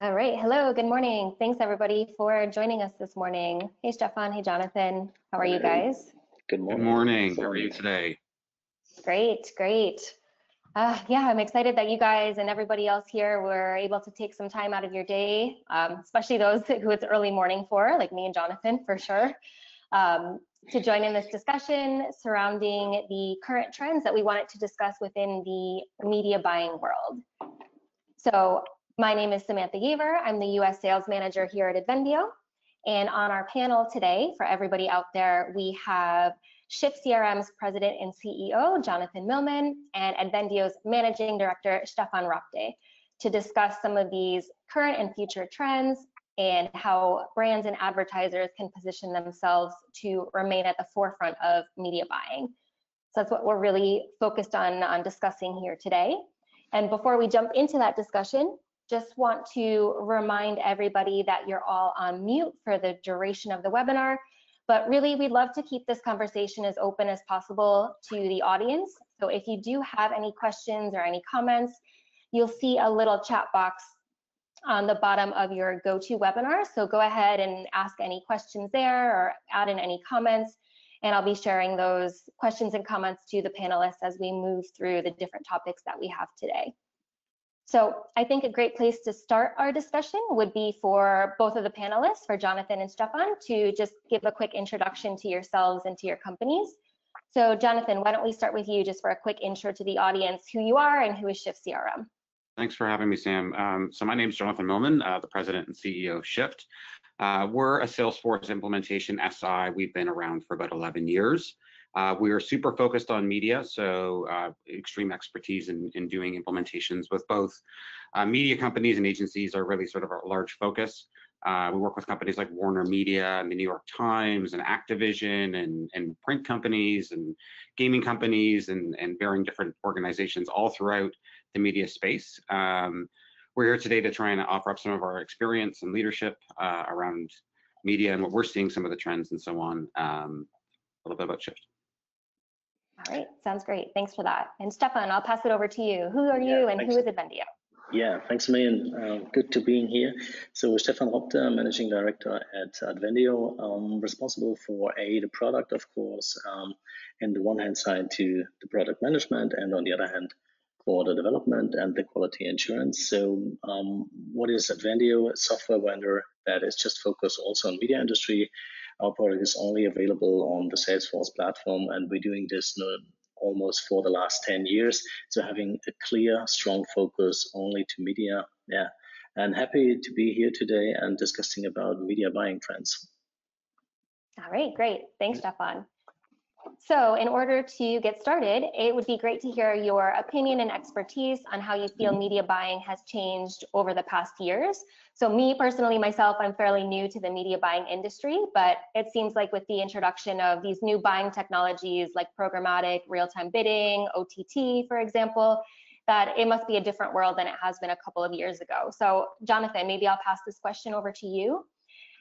All right. Hello. Good morning. Thanks everybody for joining us this morning. Hey, Stefan. Hey, Jonathan. How are you guys? Good Good morning. morning. How are you today? Great. Great. Yeah, I'm excited that you guys and everybody else here were able to take some time out of your day, especially those who it's early morning for, like me and Jonathan, for sure, to join in this discussion surrounding the current trends that we wanted to discuss within the media buying world. So my name is Samantha Giaver. I'm the US Sales Manager here at ADvendio. And on our panel today, for everybody out there, we have Shift CRM's President and CEO, Jonathon Millman, and ADvendio's Managing Director, Stefan Ropte, to discuss some of these current and future trends and how brands and advertisers can position themselves to remain at the forefront of media buying. So that's what we're really focused on discussing here today. And before we jump into that discussion, just want to remind everybody that you're all on mute for the duration of the webinar, but really we'd love to keep this conversation as open as possible to the audience. So if you do have any questions or any comments, you'll see a little chat box on the bottom of your GoToWebinar. So go ahead and ask any questions there or add in any comments, and I'll be sharing those questions and comments to the panelists as we move through the different topics that we have today. So I think a great place to start our discussion would be for both of the panelists, for Jonathon and Stefan, to just give a quick introduction to yourselves and to your companies. So Jonathon, why don't we start with you just for a quick intro to the audience, who you are and who is Shift CRM? Thanks for having me, Sam. So my name is Jonathon Millman, the President and CEO of Shift. We're a Salesforce implementation SI. We've been around for about 11 years. We are super focused on media, so extreme expertise in doing implementations with both media companies and agencies are really sort of our large focus. We work with companies like Warner Media and the New York Times and Activision and print companies and gaming companies and varying different organizations all throughout the media space. We're here today to try and offer up some of our experience and leadership around media and what we're seeing, some of the trends and so on. A little bit about Shift. All right, sounds great. Thanks for that. And Stefan, I'll pass it over to you. Who are you and who is ADvendio? Yeah, thanks a million. Good to being here. So Stefan Ropte, Managing Director at ADvendio, responsible for the product, of course, and the one hand side to the product management, and on the other hand, for the development and the quality assurance. So what is ADvendio? A software vendor that is just focused also on media industry. Our product is only available on the Salesforce platform, and we're doing this almost for the last 10 years. So having a clear, strong focus only to media. Yeah, and happy to be here today and discussing about media buying trends. All right, great. Thanks, Stefan. So in order to get started, it would be great to hear your opinion and expertise on how you feel media buying has changed over the past years. So me personally, myself, I'm fairly new to the media buying industry, but it seems like with the introduction of these new buying technologies like programmatic, real-time bidding, OTT, for example, that it must be a different world than it has been a couple of years ago. So Jonathon, maybe I'll pass this question over to you.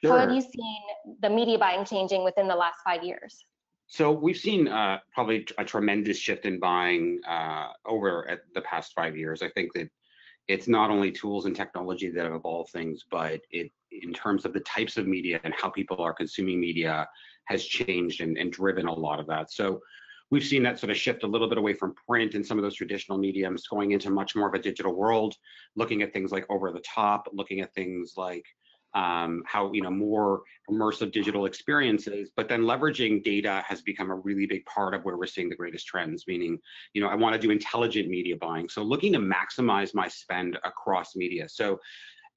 Sure. How have you seen the media buying changing within the last 5 years? So we've seen probably a tremendous shift in buying over at the past 5 years. I think that it's not only tools and technology that have evolved things, but in terms of the types of media and how people are consuming media has changed and driven a lot of that. So we've seen that sort of shift a little bit away from print and some of those traditional mediums, going into much more of a digital world, looking at things like over the top, looking at things like how more immersive digital experiences, but then leveraging data has become a really big part of where we're seeing the greatest trends, meaning I want to do intelligent media buying, so looking to maximize my spend across media, so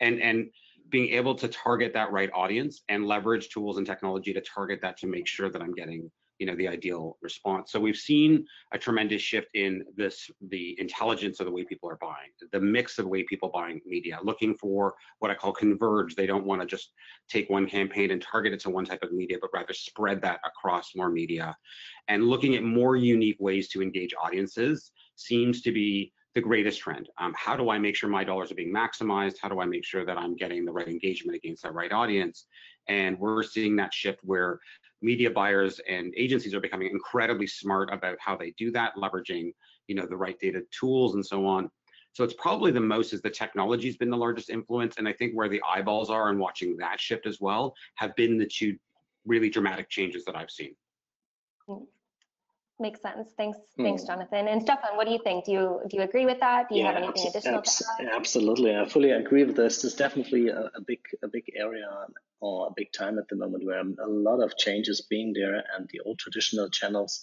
and being able to target that right audience and leverage tools and technology to target that to make sure that I'm getting the ideal response. So we've seen a tremendous shift in the intelligence of the way people are buying, the mix of the way people buying media, looking for what I call converge. They don't want to just take one campaign and target it to one type of media, but rather spread that across more media. And looking at more unique ways to engage audiences seems to be the greatest trend. How do I make sure my dollars are being maximized? How do I make sure that I'm getting the right engagement against that right audience? And we're seeing that shift where media buyers and agencies are becoming incredibly smart about how they do that, leveraging the right data tools and so on. So it's probably the most is the technology's been the largest influence. And I think where the eyeballs are and watching that shift as well have been the two really dramatic changes that I've seen. Makes sense. Thanks, Jonathon. And Stefan, what do you think? Do you agree with that? Do you have anything additional to add? Absolutely, I fully agree with this. There's definitely a big area or a big time at the moment where a lot of changes being there, and the old traditional channels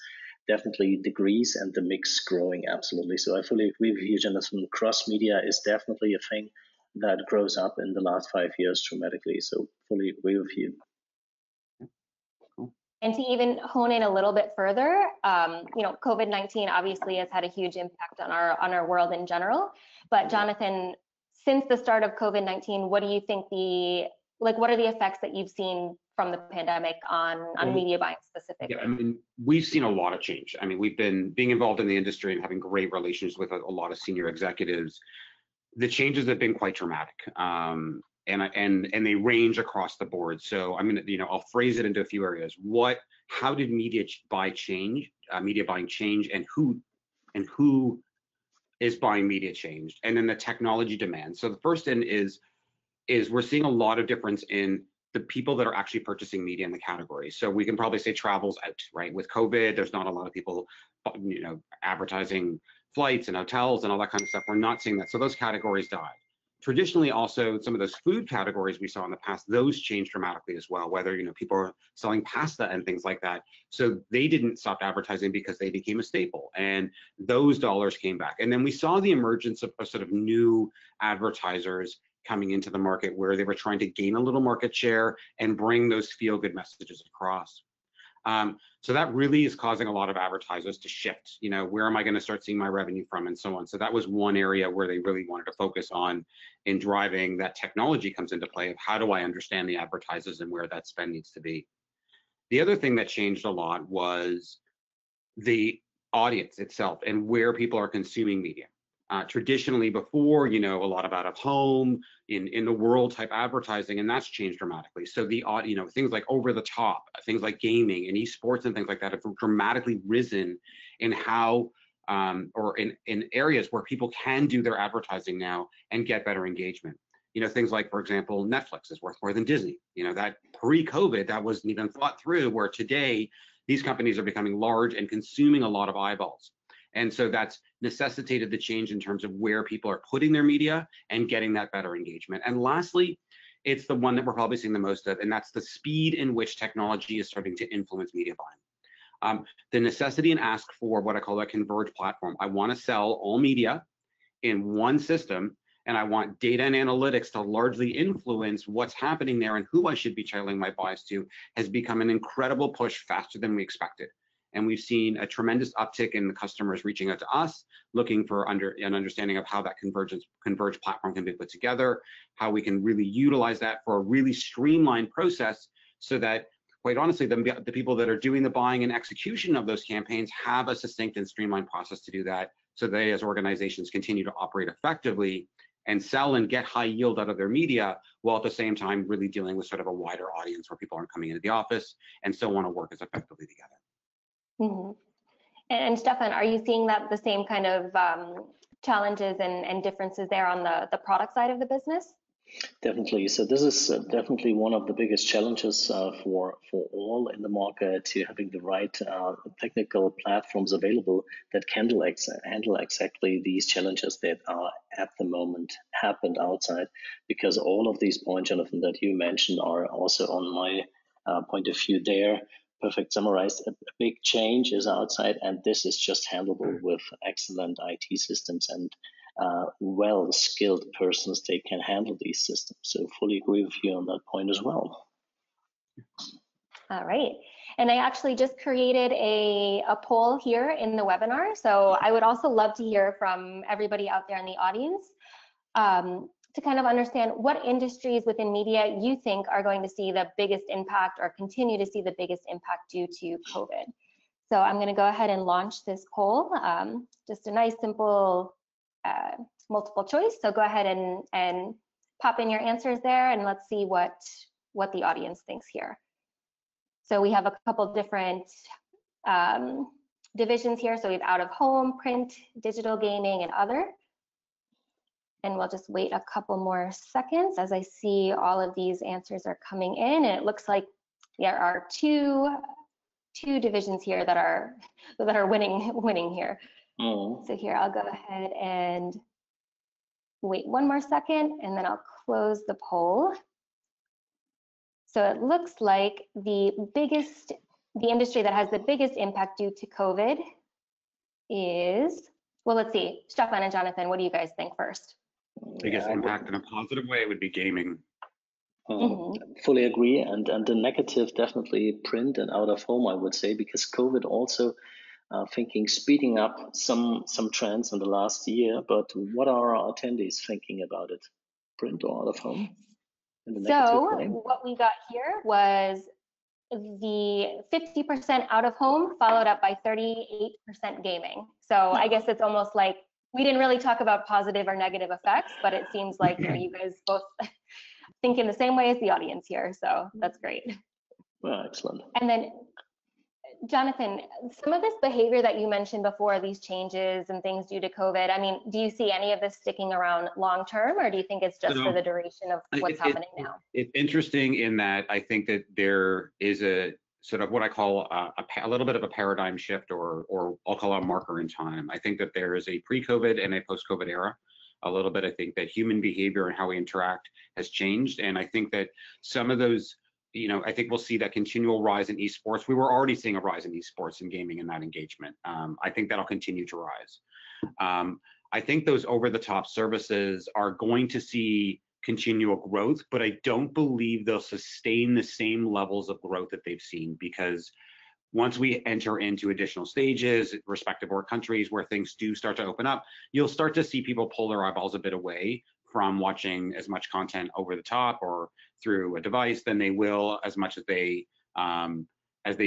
definitely decrease and the mix growing. Absolutely. So I fully agree with you, Jonathon. Cross media is definitely a thing that grows up in the last 5 years dramatically. So fully agree with you. And to even hone in a little bit further, COVID-19 obviously has had a huge impact on our world in general. But Jonathon, since the start of COVID-19, what do you think what are the effects that you've seen from the pandemic on media buying specifically? Yeah, I mean, we've seen a lot of change. I mean, we've been being involved in the industry and having great relations with a lot of senior executives. The changes have been quite dramatic. And they range across the board. So I'm gonna, I'll phrase it into a few areas. How did media buying change, and who is buying media changed, and then the technology demand. So the first thing is we're seeing a lot of difference in the people that are actually purchasing media in the category. So we can probably say travel's out, right? With COVID, there's not a lot of people, advertising flights and hotels and all that kind of stuff. We're not seeing that. So those categories died. Traditionally, also, some of those food categories we saw in the past, those changed dramatically as well, whether, people are selling pasta and things like that. So they didn't stop advertising because they became a staple, and those dollars came back. And then we saw the emergence of sort of new advertisers coming into the market where they were trying to gain a little market share and bring those feel-good messages across. So that really is causing a lot of advertisers to shift, where am I going to start seeing my revenue from, and so on. So that was one area where they really wanted to focus on in driving that technology comes into play of how do I understand the advertisers and where that spend needs to be. The other thing that changed a lot was the audience itself and where people are consuming media. Traditionally before, a lot of out of home, in the world type advertising, and that's changed dramatically. So the things like over the top, things like gaming and esports and things like that have dramatically risen in how or in areas where people can do their advertising now and get better engagement. Things like, for example, Netflix is worth more than Disney. That pre-COVID, that wasn't even thought through, where today these companies are becoming large and consuming a lot of eyeballs. And so that's necessitated the change in terms of where people are putting their media and getting that better engagement. And lastly, it's the one that we're probably seeing the most of, and that's the speed in which technology is starting to influence media buying. The necessity and ask for what I call a converged platform. I want to sell all media in one system, and I want data and analytics to largely influence what's happening there and who I should be tailoring my buys to, has become an incredible push faster than we expected. And we've seen a tremendous uptick in the customers reaching out to us, looking for an understanding of how that converged platform can be put together, how we can really utilize that for a really streamlined process, so that, quite honestly, the people that are doing the buying and execution of those campaigns have a succinct and streamlined process to do that, so they, as organizations, continue to operate effectively and sell and get high yield out of their media, while at the same time really dealing with sort of a wider audience where people aren't coming into the office and still want to work as effectively together. Mm-hmm. And Stefan, are you seeing that the same kind of challenges and differences there on the product side of the business? Definitely. So this is definitely one of the biggest challenges for all in the market, to having the right technical platforms available that can handle exactly these challenges that are at the moment happened outside. Because all of these points, Jonathon, that you mentioned are also on my point of view there. Perfect summarized. A big change is outside, and this is just handleable with excellent IT systems and well-skilled persons. They can handle these systems. So fully agree with you on that point as well. All right. And I actually just created a poll here in the webinar. So I would also love to hear from everybody out there in the audience to kind of understand what industries within media you think are going to see the biggest impact or continue to see the biggest impact due to COVID. So I'm going to go ahead and launch this poll. Just a nice, simple multiple choice. So go ahead and pop in your answers there, and let's see what the audience thinks here. So we have a couple different divisions here. So we have out of home, print, digital gaming, and other. And we'll just wait a couple more seconds as I see all of these answers are coming in. And it looks like there are two divisions here that are winning here. Oh. So here, I'll go ahead and wait one more second, and then I'll close the poll. So it looks like the industry that has the biggest impact due to COVID is, well, let's see, Stefan and Jonathon, what do you guys think first? Biggest impact in a positive way would be gaming. Fully agree, and the negative definitely print and out of home, I would say, because COVID also speeding up some trends in the last year. But what are our attendees thinking about it? Print or out of home? So what we got here was the 50% out of home, followed up by 38% gaming. So I guess it's almost like we didn't really talk about positive or negative effects, but it seems like you guys both think in the same way as the audience here. So that's great. Well, excellent. And then Jonathon, some of this behavior that you mentioned before, these changes and things due to COVID, I mean, do you see any of this sticking around long term, or do you think it's just for the duration of what's happening now? It's interesting in that I think that there is a sort of what I call a little bit of a paradigm shift, or I'll call it a marker in time. I think that there is a pre-COVID and a post-COVID era. A little bit, I think that human behavior and how we interact has changed, and I think that some of those, I think we'll see that continual rise in esports. We were already seeing a rise in esports and gaming and that engagement. I think that'll continue to rise. I think those over-the-top services are going to see continual growth, but I don't believe they'll sustain the same levels of growth that they've seen, because once we enter into additional stages, respective or countries where things do start to open up, you'll start to see people pull their eyeballs a bit away from watching as much content over the top or through a device than they will as much as they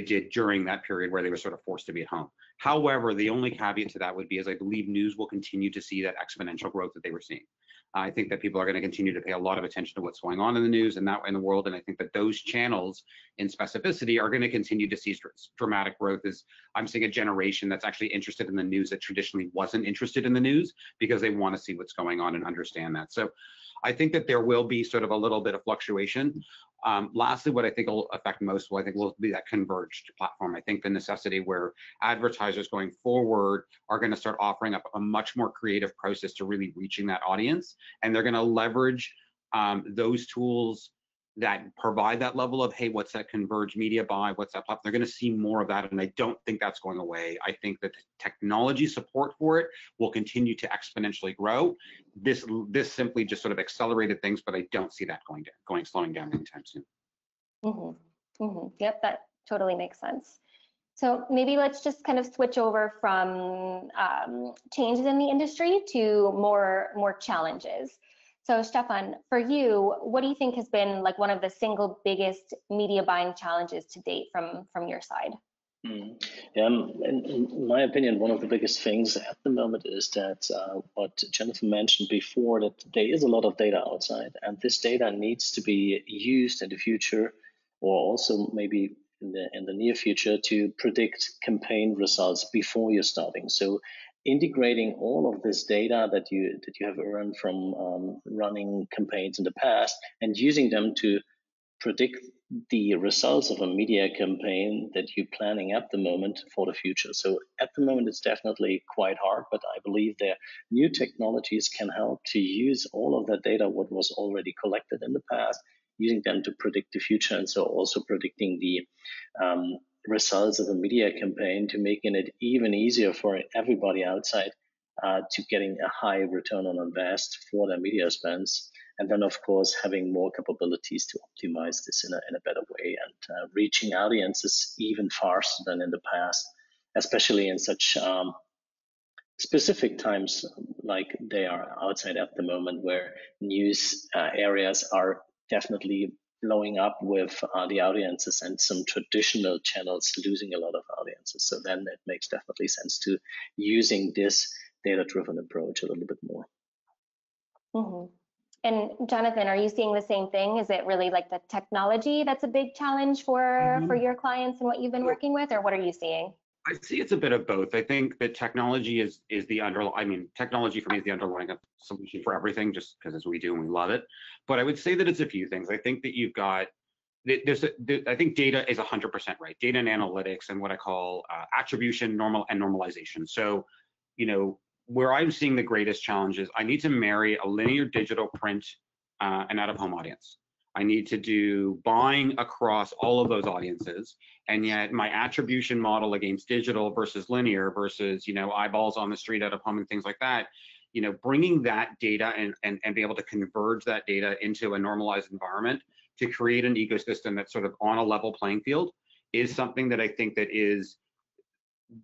did during that period where they were sort of forced to be at home. However, the only caveat to that would be, is I believe news will continue to see that exponential growth that they were seeing. I think that people are going to continue to pay a lot of attention to what's going on in the news and that in the world, and I think that those channels in specificity are going to continue to see dramatic growth. As I'm seeing a generation that's actually interested in the news that traditionally wasn't interested in the news, because they want to see what's going on and understand that. So I think that there will be sort of a little bit of fluctuation. Lastly, what I think will affect most will be that converged platform. I think the necessity where advertisers going forward are going to start offering up a much more creative process to really reaching that audience, and they're going to leverage those tools that provide that level of, hey, what's that converged media buy? What's that platform? They're going to see more of that, and I don't think that's going away. I think that the technology support for it will continue to exponentially grow. This simply just sort of accelerated things, but I don't see that slowing down anytime soon. Yep, that totally makes sense. So maybe let's just kind of switch over from changes in the industry to more challenges. So Stefan, for you, what do you think has been like one of the single biggest media buying challenges to date from your side? In my opinion, one of the biggest things at the moment is that what Jonathon mentioned before, that there is a lot of data outside, and this data needs to be used in the future, or also maybe in the near future, to predict campaign results before you're starting. So integrating all of this data that you have earned from running campaigns in the past and using them to predict the results of a media campaign that you're planning at the moment for the future. So at the moment, it's definitely quite hard, but I believe there new technologies can help to use all of that data, what was already collected in the past, using them to predict the future, and so also predicting the results of a media campaign, to making it even easier for everybody outside to getting a high return on invest for their media spends. And then, of course, having more capabilities to optimize this in a better way, and reaching audiences even faster than in the past, especially in such specific times like they are outside at the moment, where news areas are definitely blowing up with the audiences, and some traditional channels losing a lot of audiences. So then it makes definitely sense to using this data-driven approach a little bit more. And Jonathon, are you seeing the same thing? Is it really like the technology that's a big challenge for your clients and what you've been working with, or what are you seeing? I see it's a bit of both. I think that technology is the technology for me is the underlying solution for everything, just because it's what we do and we love it. But I would say that it's a few things. I think that you've got I think data is 100% right. Data and analytics and what I call attribution, normalization. So, where I'm seeing the greatest challenge is I need to marry a linear, digital, print, and out-of-home audience. I need to do buying across all of those audiences, and yet my attribution model against digital versus linear versus eyeballs on the street, out of home, and things like that. Bringing that data and be able to converge that data into a normalized environment to create an ecosystem that's sort of on a level playing field is something that I think that is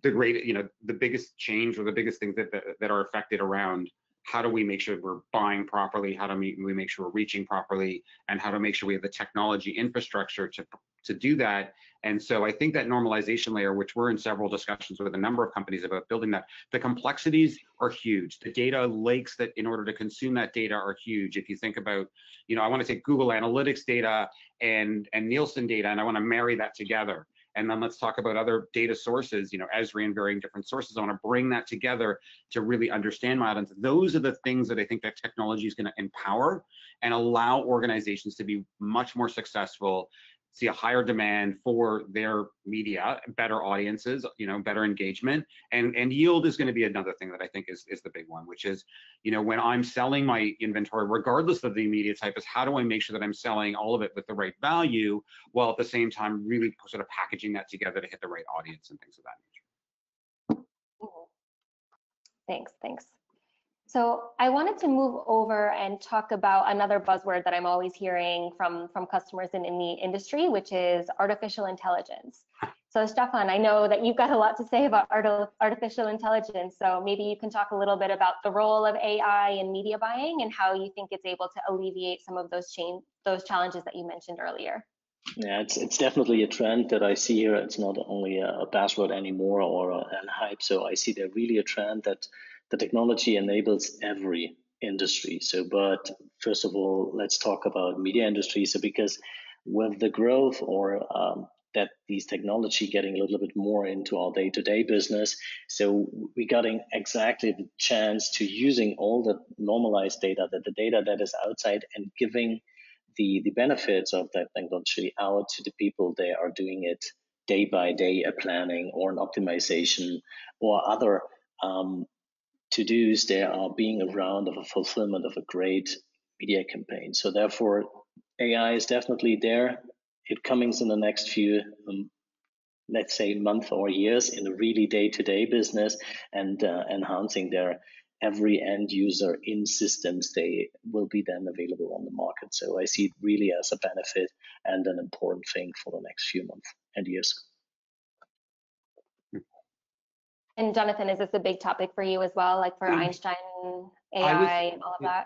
the biggest change, or the biggest things that are affected around how do we make sure we're buying properly, how do we make sure we're reaching properly, and how to make sure we have the technology infrastructure to do that. And so I think that normalization layer, which we're in several discussions with a number of companies about building that, the complexities are huge. The data lakes that in order to consume that data are huge. If you think about, I want to take Google Analytics data and Nielsen data, and I want to marry that together. And then let's talk about other data sources, Esri and varying different sources. I want to bring that together to really understand my audience. Those are the things that I think that technology is going to empower and allow organizations to be much more successful, see a higher demand for their media, better audiences, better engagement, and yield is going to be another thing that I think is the big one, which is, when I'm selling my inventory, regardless of the media type, is how do I make sure that I'm selling all of it with the right value, while at the same time really sort of packaging that together to hit the right audience and things of that nature. Thanks. So I wanted to move over and talk about another buzzword that I'm always hearing from customers in the industry, which is artificial intelligence. So Stefan, I know that you've got a lot to say about artificial intelligence, so maybe you can talk a little bit about the role of AI in media buying and how you think it's able to alleviate some of those challenges that you mentioned earlier. Yeah, it's definitely a trend that I see here. It's not only a buzzword anymore or an hype. So I see there really a trend that the technology enables every industry. So, but first of all, let's talk about media industry. So, because with the growth or that these technology getting a little bit more into our day-to-day business, so we getting exactly the chance to using all the normalized data, the data that is outside, and giving the benefits of that technology out to the people. They are doing it day by day, a planning or an optimization or other to-dos. They are being around of a fulfillment of a great media campaign. So therefore, AI is definitely there. It comes in the next few, let's say, month or years in a really day-to-day business and enhancing their every end user in systems. They will be then available on the market. So I see it really as a benefit and an important thing for the next few months and years. And Jonathon, is this a big topic for you as well, like for Einstein, AI, and all of that?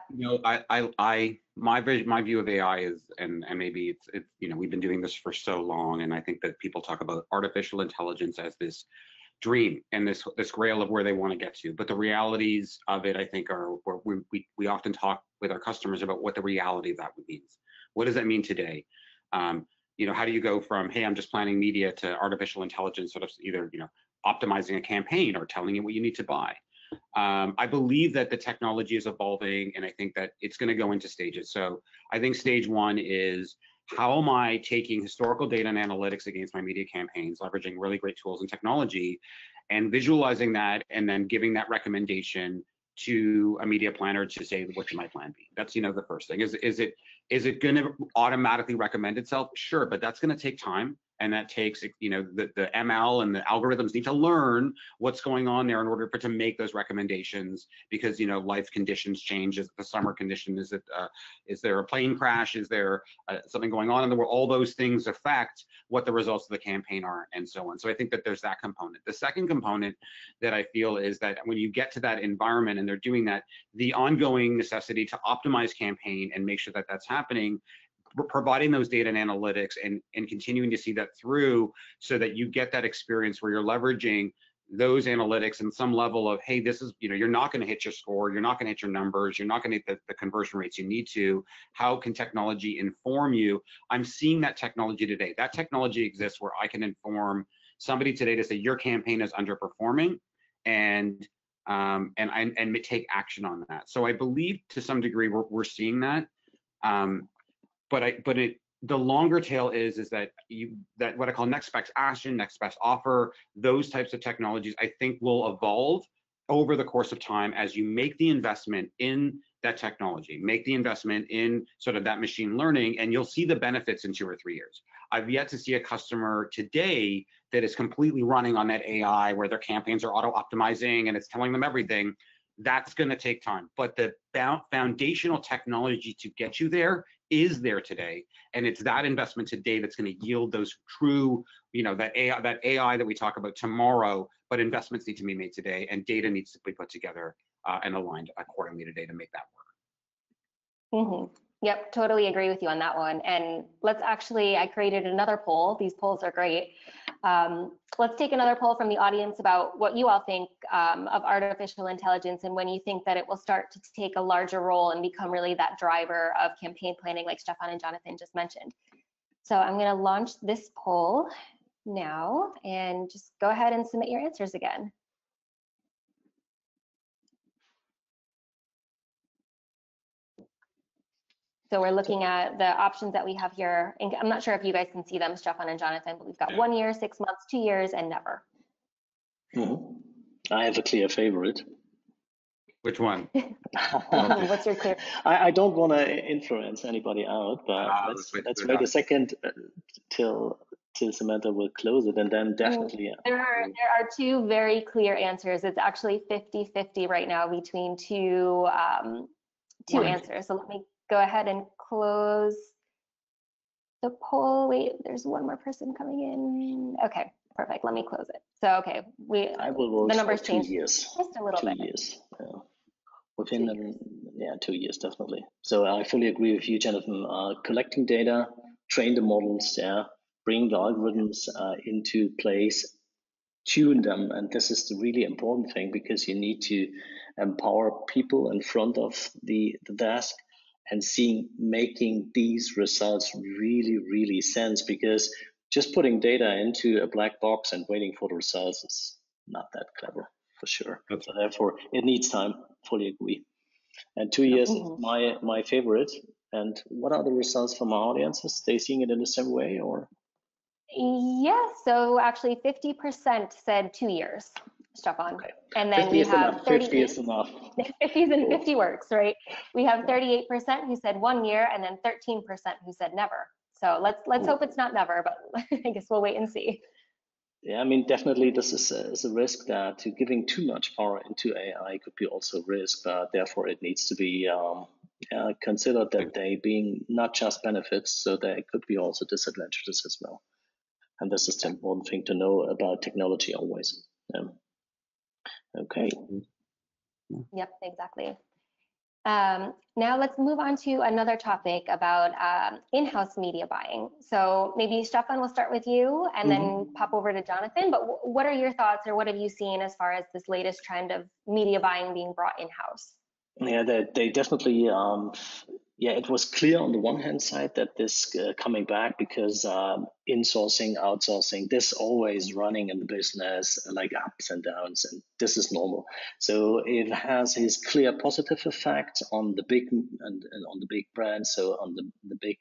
My view of AI is, and maybe it's we've been doing this for so long, and I think that people talk about artificial intelligence as this dream and this grail of where they want to get to. But the realities of it, I think, are we often talk with our customers about what the reality of that means. What does that mean today? How do you go from, hey, I'm just planning media, to artificial intelligence sort of either optimizing a campaign or telling you what you need to buy? I believe that the technology is evolving, and I think that it's going to go into stages. So I think stage one is, how am I taking historical data and analytics against my media campaigns, leveraging really great tools and technology, and visualizing that, and then giving that recommendation to a media planner to say, what should my plan be? That's the first thing. Is it going to automatically recommend itself? Sure, but that's going to take time. And that takes, the ML and the algorithms need to learn what's going on there in order to make those recommendations, because, life conditions change. Is it the summer condition? Is there a plane crash? Is there something going on in the world? All those things affect what the results of the campaign are, and so on. So I think that there's that component. The second component that I feel is that when you get to that environment and they're doing that, the ongoing necessity to optimize campaign and make sure that that's happening, providing those data and analytics and continuing to see that through, so that you get that experience where you're leveraging those analytics and some level of, hey, this is, you're not going to hit your score, you're not going to hit your numbers, you're not going to hit the conversion rates you need to. How can technology inform you? I'm seeing that technology today. That technology exists where I can inform somebody today to say your campaign is underperforming and take action on that. So I believe to some degree we're seeing that. The longer tail is that what I call next best action, next best offer, those types of technologies I think will evolve over the course of time as you make the investment in that technology, make the investment in sort of that machine learning, and you'll see the benefits in 2 or 3 years. I've yet to see a customer today that is completely running on that AI where their campaigns are auto-optimizing and it's telling them everything. That's going to take time, but the foundational technology to get you there is there today, and it's that investment today that's going to yield those true, that AI that we talk about tomorrow. But investments need to be made today, and data needs to be put together and aligned accordingly today to make that work. Mm-hmm. Yep, totally agree with you on that one. And I created another poll. These polls are great. Let's take another poll from the audience about what you all think of artificial intelligence and when you think that it will start to take a larger role and become really that driver of campaign planning, like Stefan and Jonathon just mentioned. So I'm going to launch this poll now, and just go ahead and submit your answers again. So we're looking at the options that we have here. And I'm not sure if you guys can see them, Stefan and Jonathon, but we've got 1 year, 6 months, 2 years, and never. Mm-hmm. I have a clear favorite. Which one? What's your clear? I don't want to influence anybody out, but let's wait a second till Samantha will close it, and then definitely. There are 2 very clear answers. It's actually 50-50 right now between two answers. So let me go ahead and close the poll. Wait, there's one more person coming in. Okay, perfect. Let me close it. So, okay, I will vote the numbers for 2 changed years. Just a little bit. 2 years. Yeah. Within 2 years, definitely. So I fully agree with you, Jonathon. Collecting data, train the models, bring the algorithms into place, tune them, and this is the really important thing because you need to empower people in front of the desk and making these results really sense, because just putting data into a black box and waiting for the results is not that clever for sure. So therefore it needs time. Fully agree. And 2 years is my favorite. And what are the results from our audiences? They seeing it in the same way, or? Yes, so actually 50% said 2 years, Stefan. Okay. And then we have 50 is enough. 50s and 50 works, right? We have 38% who said 1 year, and then 13% who said never. So let's hope it's not never, but I guess we'll wait and see. Yeah, I mean, definitely this is a risk that giving too much power into AI could be also a risk, but therefore it needs to be considered that they being not just benefits, so there could be also disadvantages as well. And this is the important thing to know about technology always. Okay. Yep, exactly. Now let's move on to another topic about in-house media buying. So maybe Stefan, we'll start with you and then pop over to Jonathon. But what are your thoughts, or what have you seen as far as this latest trend of media buying being brought in-house? Yeah, they definitely, it was clear on the one hand side that this coming back because insourcing, outsourcing, this always running in the business like ups and downs, and this is normal. So it has his clear positive effect on the big and on the big brands. So on the big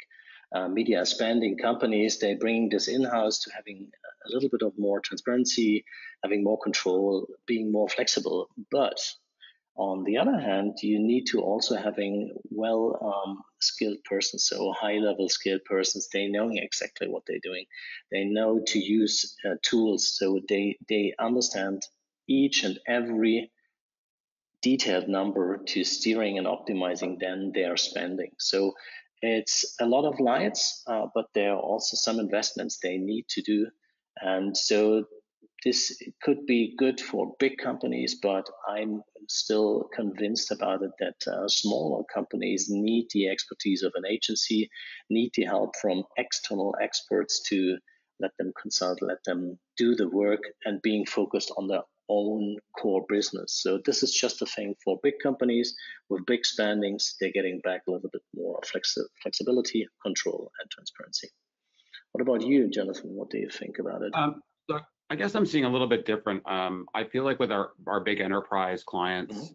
media spending companies, they bring this in-house to having a little bit of more transparency, having more control, being more flexible. But on the other hand, you need to also having skilled persons, so high-level skilled persons. They know exactly what they're doing. They know to use tools, so they understand each and every detailed number to steering and optimizing then their spending. So it's a lot of lights, but there are also some investments they need to do. And so this could be good for big companies, but I'm still convinced about it that smaller companies need the expertise of an agency, need the help from external experts to let them consult, let them do the work, and being focused on their own core business. So this is just a thing for big companies with big spendings. They're getting back a little bit more flexibility, control, and transparency. What about you, Jonathon? What do you think about it? I guess I'm seeing a little bit different. I feel like with our big enterprise clients,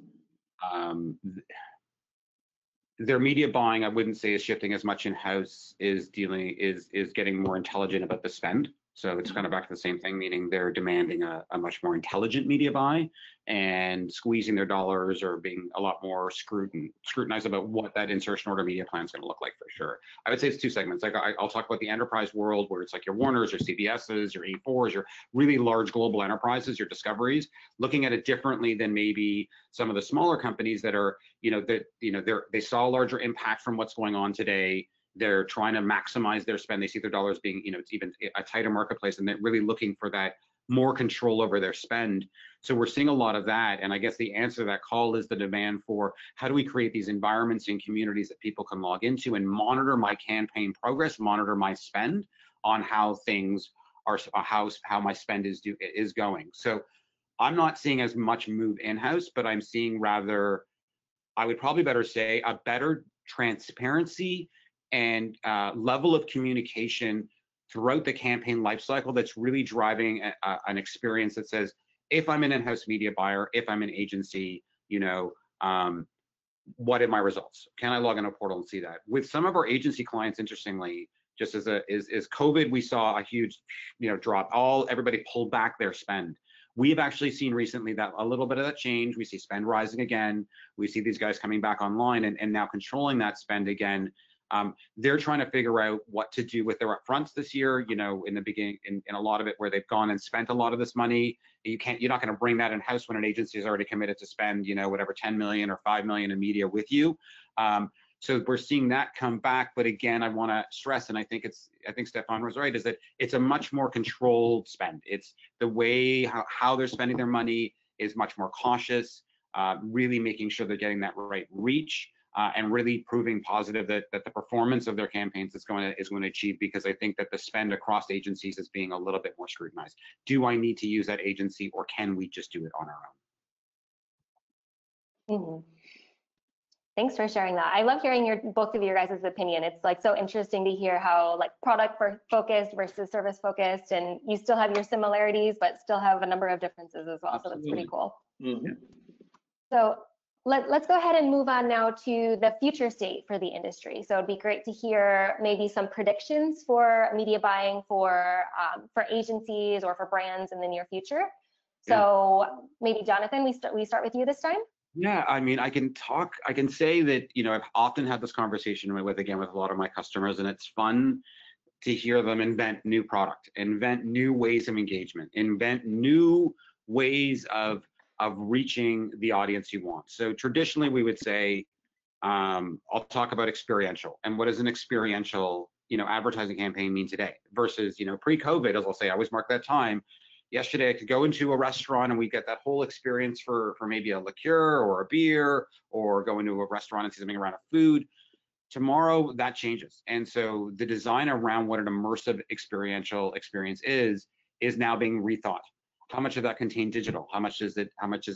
their media buying, I wouldn't say is shifting as much in-house, is getting more intelligent about the spend. So it's kind of back to the same thing, meaning they're demanding a much more intelligent media buy and squeezing their dollars, or being a lot more scrutinized about what that insertion order media plan is going to look like, for sure. I would say it's two segments. Like I'll talk about the enterprise world, where it's like your Warners, your CBSs, your A4s, your really large global enterprises, your Discoveries, looking at it differently than maybe some of the smaller companies that are, they saw a larger impact from what's going on today. They're trying to maximize their spend. They see their dollars being, it's even a tighter marketplace, and they're really looking for that more control over their spend. So we're seeing a lot of that. And I guess the answer to that call is the demand for, how do we create these environments and communities that people can log into and monitor my campaign progress, monitor my spend on how things are, how my spend is going. So I'm not seeing as much move in-house, but I'm seeing rather, I would probably better say, a better transparency and level of communication throughout the campaign lifecycle that's really driving an experience that says, if I'm an in-house media buyer, if I'm an agency, what are my results? Can I log in a portal and see that? With some of our agency clients, interestingly, just as COVID, we saw a huge, drop. Everybody pulled back their spend. We've actually seen recently that a little bit of that change. We see spend rising again. We see these guys coming back online and now controlling that spend again. They're trying to figure out what to do with their upfronts this year. In the beginning, in a lot of it, where they've gone and spent a lot of this money, you're not going to bring that in house when an agency is already committed to spend, whatever, 10 million or 5 million in media with you. So we're seeing that come back. But again, I want to stress, and I think Stefan was right, is that it's a much more controlled spend. It's the way how they're spending their money is much more cautious, really making sure they're getting that right reach. And really proving positive that the performance of their campaigns is going to achieve, because I think that the spend across agencies is being a little bit more scrutinized. Do I need to use that agency, or can we just do it on our own? Mm-hmm. Thanks for sharing that. I love hearing both of your guys' opinion. It's like so interesting to hear how like product focused versus service focused, and you still have your similarities, but still have a number of differences as well. Absolutely. So that's pretty cool. Mm-hmm. So let's go ahead and move on now to the future state for the industry. So it'd be great to hear maybe some predictions for media buying for agencies or for brands in the near future. So maybe Jonathon, we start with you this time. Yeah, I mean, I can say that, I've often had this conversation with a lot of my customers, and it's fun to hear them invent new product, invent new ways of engagement, invent new ways of reaching the audience you want. So traditionally we would say, I'll talk about experiential, and what does an experiential, advertising campaign mean today versus, pre-COVID, as I'll say, I always mark that time. Yesterday I could go into a restaurant and we get that whole experience for maybe a liqueur or a beer, or go into a restaurant and see something around a food. Tomorrow that changes. And so the design around what an immersive experiential experience is now being rethought. How much of that contain digital? How much is it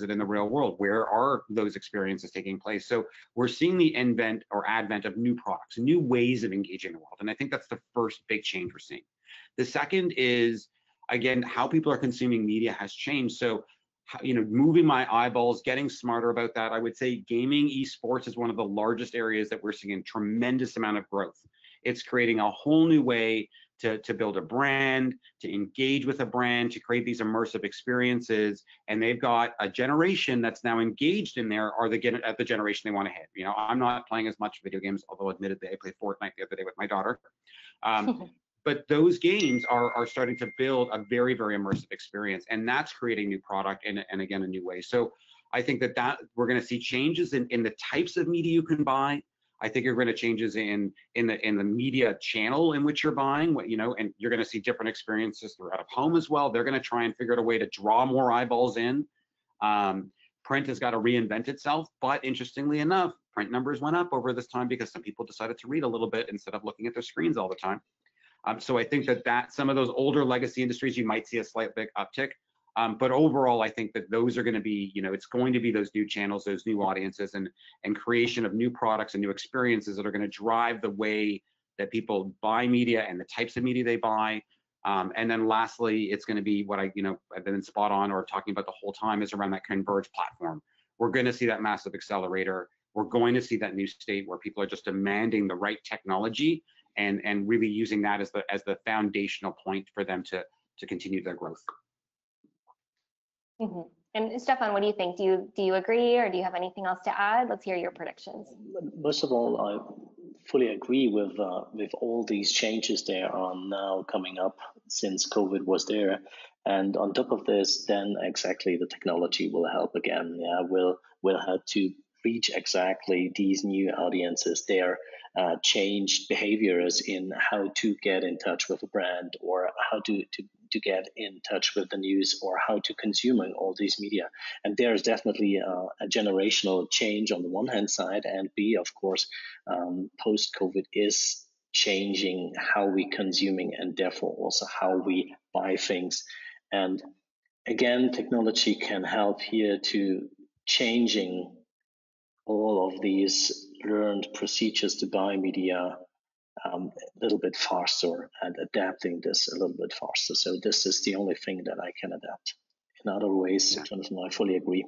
in the real world? Where are those experiences taking place? So we're seeing the advent of new products, new ways of engaging the world. And I think that's the first big change we're seeing. The second is, again, how people are consuming media has changed. So, moving my eyeballs, getting smarter about that. I would say gaming, esports is one of the largest areas that we're seeing a tremendous amount of growth. It's creating a whole new way to build a brand, to engage with a brand, to create these immersive experiences. And they've got a generation that's now engaged in there, are the generation they want to hit. I'm not playing as much video games, although admittedly I played Fortnite the other day with my daughter. But those games are starting to build a very, very immersive experience, and that's creating new product and again, a new way. So I think that we're going to see changes in the types of media you can buy. I think you're going to changes in the media channel in which you're buying, and you're going to see different experiences throughout home as well. They're going to try and figure out a way to draw more eyeballs in. Print has got to reinvent itself, but interestingly enough, print numbers went up over this time because some people decided to read a little bit instead of looking at their screens all the time. So I think that some of those older legacy industries, you might see a slight big uptick. But overall, I think that those are going to be, it's going to be those new channels, those new audiences, and creation of new products and new experiences that are going to drive the way that people buy media and the types of media they buy. And then lastly, it's going to be what I've been spot on or talking about the whole time is around that converged platform. We're going to see that massive accelerator. We're going to see that new state where people are just demanding the right technology and really using that as the foundational point for them to continue their growth. Mm-hmm. And Stefan, what do you think? Do you agree, or do you have anything else to add? Let's hear your predictions. Most of all, I fully agree with all these changes there are now coming up since COVID was there. And on top of this, then exactly the technology will help again. Yeah, will help to reach exactly these new audiences, their changed behaviors in how to get in touch with a brand, or how to get in touch with the news, or how to consume all these media. And there's definitely a generational change on the one hand side, and B, of course, post-COVID is changing how we consuming and therefore also how we buy things. And again, technology can help here to changing all of these learned procedures to buy media a little bit faster and adapting this a little bit faster. So this is the only thing that I can adapt. In other ways, Jonathon, I fully agree.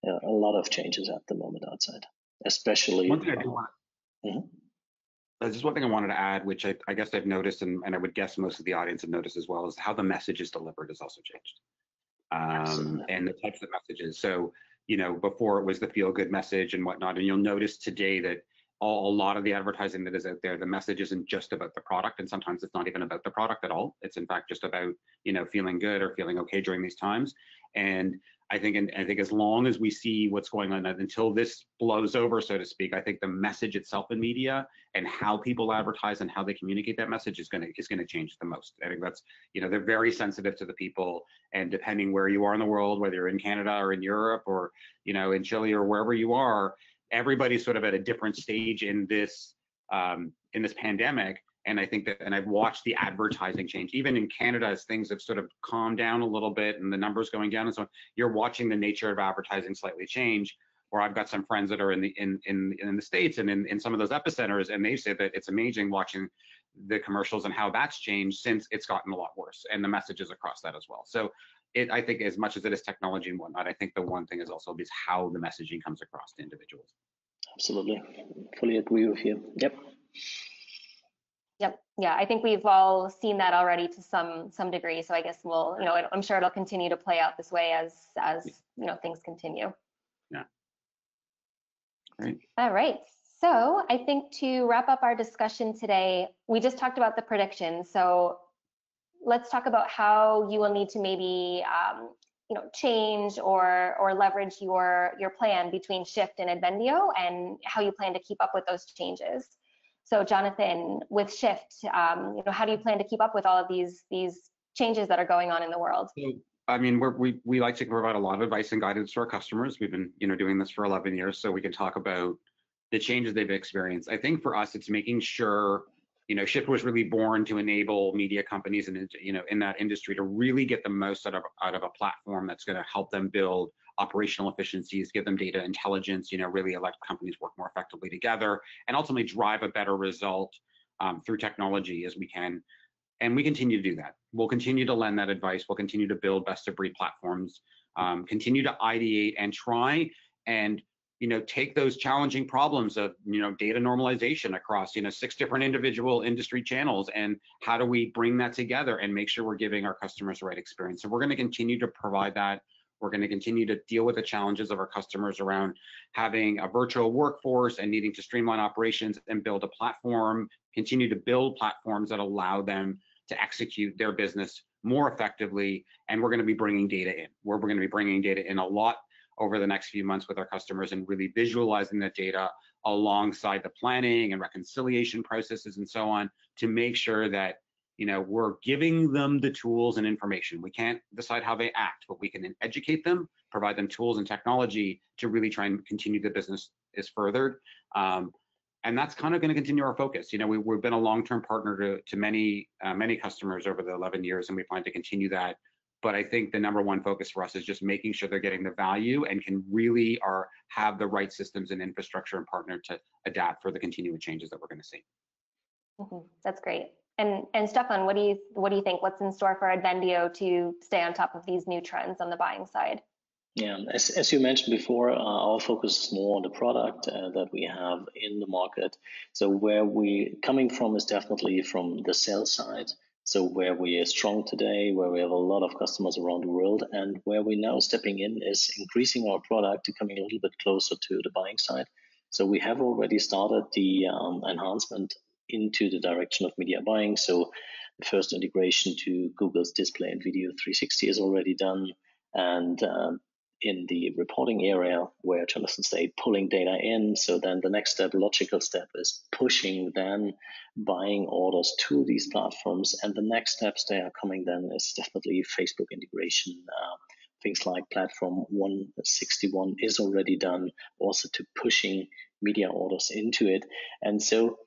A lot of changes at the moment outside, especially. One thing just one thing I wanted to add, which I guess I've noticed, and I would guess most of the audience have noticed as well, is how the message is delivered has also changed. And the types of messages. So, before it was the feel-good message and whatnot, and you'll notice today that a lot of the advertising that is out there, the message isn't just about the product, and sometimes it's not even about the product at all. It's in fact just about, feeling good or feeling okay during these times. And I think as long as we see what's going on, until this blows over, so to speak, I think the message itself in media and how people advertise and how they communicate that message is going to change the most. I think that's, they're very sensitive to the people, and depending where you are in the world, whether you're in Canada or in Europe or, in Chile or wherever you are, everybody's sort of at a different stage in this pandemic. And I think that, and I've watched the advertising change, even in Canada, as things have sort of calmed down a little bit and the numbers going down and so on, you're watching the nature of advertising slightly change. Or I've got some friends that are in the States and in some of those epicenters, and they say that it's amazing watching the commercials and how that's changed since it's gotten a lot worse, and the messages across that as well. So I think as much as it is technology and whatnot, I think the one thing is also is how the messaging comes across to individuals. Absolutely, fully agree with you. Yep. Yeah, I think we've all seen that already to some degree. So I guess we'll, I'm sure it'll continue to play out this way as things continue. Yeah. Great. All right. So I think to wrap up our discussion today, we just talked about the predictions. So let's talk about how you will need to maybe change or leverage your plan between Shift and ADvendio, and how you plan to keep up with those changes. So Jonathon, with Shift, how do you plan to keep up with all of these changes that are going on in the world? So, I mean, we like to provide a lot of advice and guidance to our customers. We've been doing this for 11 years, so we can talk about the changes they've experienced. I think for us, it's making sure, Shift was really born to enable media companies and in that industry to really get the most out of a platform that's going to help them build operational efficiencies, give them data intelligence, really let companies work more effectively together, and ultimately drive a better result through technology as we can. And we continue to do that. We'll continue to lend that advice. We'll continue to build best of breed platforms, continue to ideate and try and take those challenging problems of data normalization across 6 different individual industry channels, and how do we bring that together and make sure we're giving our customers the right experience. So we're going to continue to provide that. We're going to continue to deal with the challenges of our customers around having a virtual workforce and needing to streamline operations and build a platform, continue to build platforms that allow them to execute their business more effectively. And we're going to be bringing data in. We're going to be bringing data in a lot over the next few months with our customers, and really visualizing that data alongside the planning and reconciliation processes and so on, to make sure that we're giving them the tools and information. We can't decide how they act, but we can educate them, provide them tools and technology to really try and continue the business is furthered. And that's kind of going to continue our focus. We've been a long-term partner to many customers over the 11 years, and we plan to continue that. But I think the number one focus for us is just making sure they're getting the value and can really have the right systems and infrastructure and partner to adapt for the continuing changes that we're going to see. That's great. And Stefan, what do you think? What's in store for ADvendio to stay on top of these new trends on the buying side? Yeah, as you mentioned before, our focus is more on the product that we have in the market. So where we coming from is definitely from the sales side. So where we are strong today, where we have a lot of customers around the world, and where we're now stepping in is increasing our product to coming a little bit closer to the buying side. So we have already started the enhancement into the direction of media buying. So the first integration to Google's Display and Video 360 is already done, and in the reporting area where Jonathon say pulling data in. So then the next step, logical step, is pushing then buying orders to these platforms. And the next steps they are coming then is definitely Facebook integration. Things like platform 161 is already done, also to pushing media orders into it. And so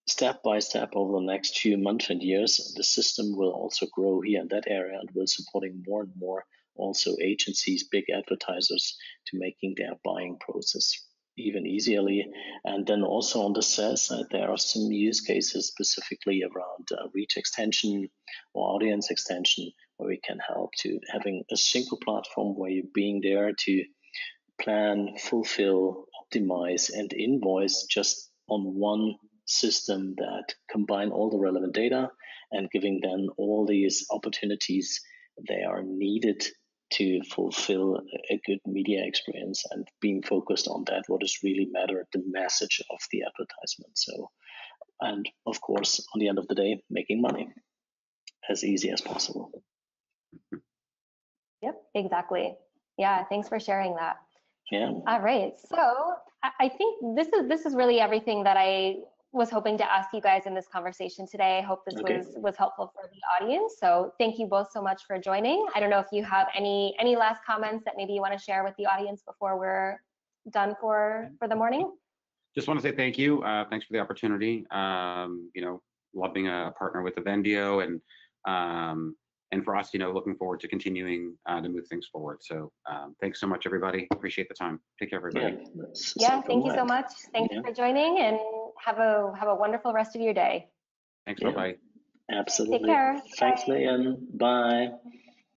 step by step over the next few months and years, the system will also grow here in that area and will supporting more and more also agencies, big advertisers, to making their buying process even easily. And then also on the sales side, there are some use cases specifically around reach extension or audience extension, where we can help to having a single platform where you're being there to plan, fulfill, optimize, and invoice just on one system that combine all the relevant data and giving them all these opportunities they are needed to fulfill a good media experience and being focused on that, what is really matter, the message of the advertisement. So, and of course, on the end of the day, making money as easy as possible. Yep, exactly. Yeah, thanks for sharing that. Yeah. All right, so I think this is really everything that I was hoping to ask you guys in this conversation today. I hope this was helpful for the audience. So thank you both so much for joining. I don't know if you have any last comments that maybe you want to share with the audience before we're done for the morning. Just want to say thank you. Thanks for the opportunity. You know, love being a partner with ADvendio, and for us, you know, looking forward to continuing to move things forward. So thanks so much, everybody. Appreciate the time. Take care, everybody. Yeah, thank you so much. Thanks for joining, and have a wonderful rest of your day. Thanks. Bye-bye. Absolutely. Take care. Thanks, Megan. Bye.